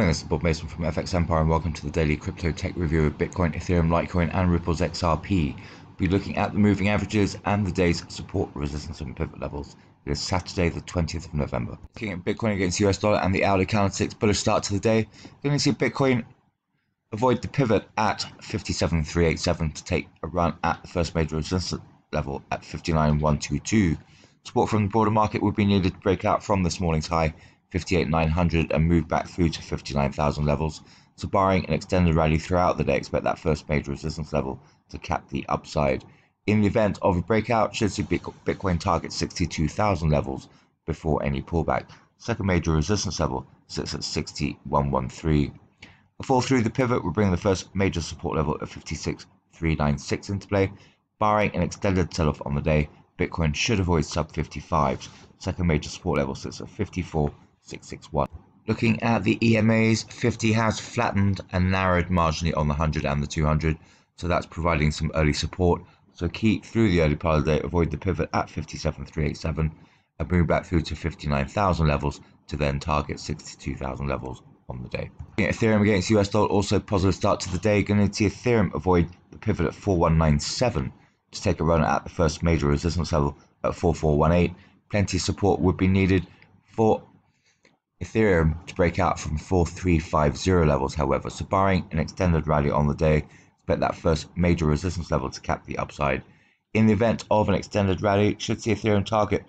morning, this is Bob Mason from FX Empire and welcome to the daily crypto tech review of Bitcoin, Ethereum, Litecoin and Ripple's XRP. We'll be looking at the moving averages and the day's support, resistance and pivot levels. It is Saturday the 20th of November. Looking at Bitcoin against US dollar and the hourly candlesticks, bullish start to the day. You're going to see Bitcoin avoid the pivot at 57,387 to take a run at the first major resistance level at 59,122. Support from the broader market would be needed to break out from this morning's high 58,900 and move back through to 59,000 levels. So barring an extended rally throughout the day, expect that first major resistance level to cap the upside. In the event of a breakout, should see Bitcoin target 62,000 levels before any pullback. Second major resistance level sits at 6113. A fall through the pivot will bring the first major support level of 56,396 into play. Barring an extended sell-off on the day, Bitcoin should avoid sub 55s. Second major support level sits at 54,661. Looking at the EMAs, 50 has flattened and narrowed marginally on the 100 and the 200, so that's providing some early support. So keep through the early part of the day, avoid the pivot at 57,387 and move back through to 59,000 levels to then target 62,000 levels on the day. Ethereum against US dollar, also positive start to the day. Going to see Ethereum avoid the pivot at 4197 to take a run at the first major resistance level at 4418. Plenty of support would be needed for Ethereum to break out from 4350 levels, however. So barring an extended rally on the day, expect that first major resistance level to cap the upside. In the event of an extended rally, should see Ethereum target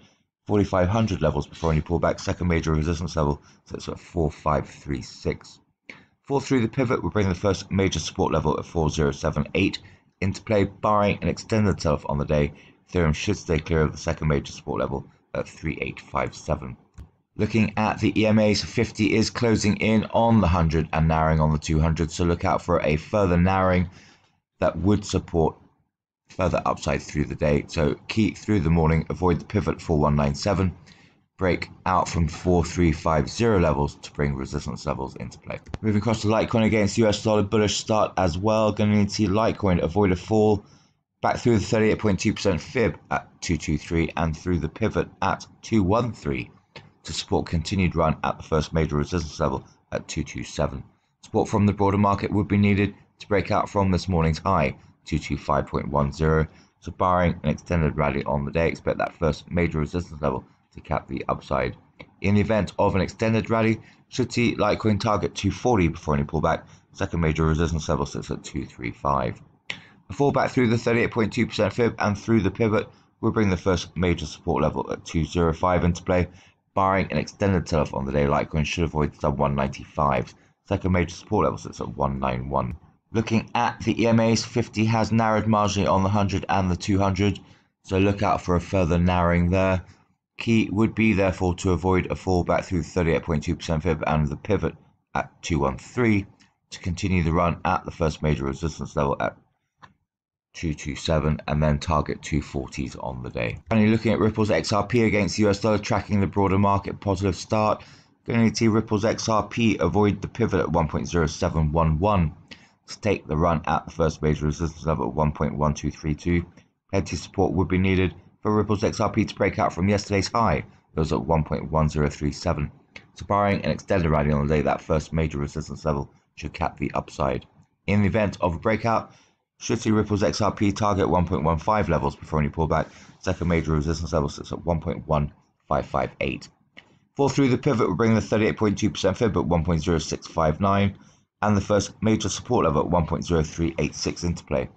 4,500 levels before any pullback. Second major resistance level sits at 4536. Fall through the pivot will bring the first major support level at 4078 into play. Barring an extended sell-off on the day, Ethereum should stay clear of the second major support level at 3857. Looking at the EMAs, 50 is closing in on the 100 and narrowing on the 200, so look out for a further narrowing that would support further upside through the day. So keep through the morning, avoid the pivot 4197, break out from 4350 levels to bring resistance levels into play. Moving across to Litecoin against US dollar, bullish start as well. Going to need to see Litecoin avoid a fall back through the 38.2% fib at 223 and through the pivot at 213 to support continued run at the first major resistance level at 227. Support from the broader market would be needed to break out from this morning's high 225.10. So barring an extended rally on the day, expect that first major resistance level to cap the upside. In the event of an extended rally, should see Litecoin target 240 before any pullback. Second major resistance level sits at 235. A fall back through the 38.2% fib and through the pivot will bring the first major support level at 205 into play. Barring an extended sell-off on the day, Litecoin should avoid sub 195. Second major support level sits at 191. Looking at the EMAs, 50 has narrowed marginally on the 100 and the 200, so look out for a further narrowing there. Key would be therefore to avoid a fall back through the 38.2% fib and the pivot at 213 to continue the run at the first major resistance level at 227 and then target 240s on the day. Finally, looking at Ripple's XRP against US dollar, tracking the broader market, positive start. Going to see Ripple's XRP avoid the pivot at 1.0711 to take the run at the first major resistance level at 1.1232. Plenty of support would be needed for Ripple's XRP to break out from yesterday's high. It was at 1.1037. So barring an extended rally on the day, that first major resistance level should cap the upside. In the event of a breakout, should see Ripple's XRP target 1.15 levels before any pullback. Second major resistance level sits at 1.1558. Fall through the pivot will bring the 38.2% fib at 1.0659 and the first major support level at 1.0386 into play.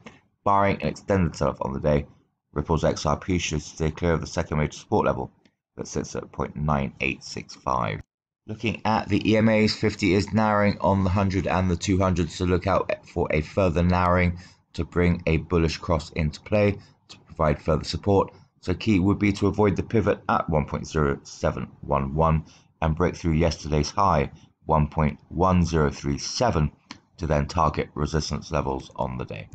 Barring an extended sell-off on the day, Ripple's XRP should stay clear of the second major support level that sits at 0.9865. Looking at the EMAs, 50 is narrowing on the 100 and the 200, so look out for a further narrowing to bring a bullish cross into play to provide further support. So key would be to avoid the pivot at 1.0711 and break through yesterday's high 1.1037 to then target resistance levels on the day.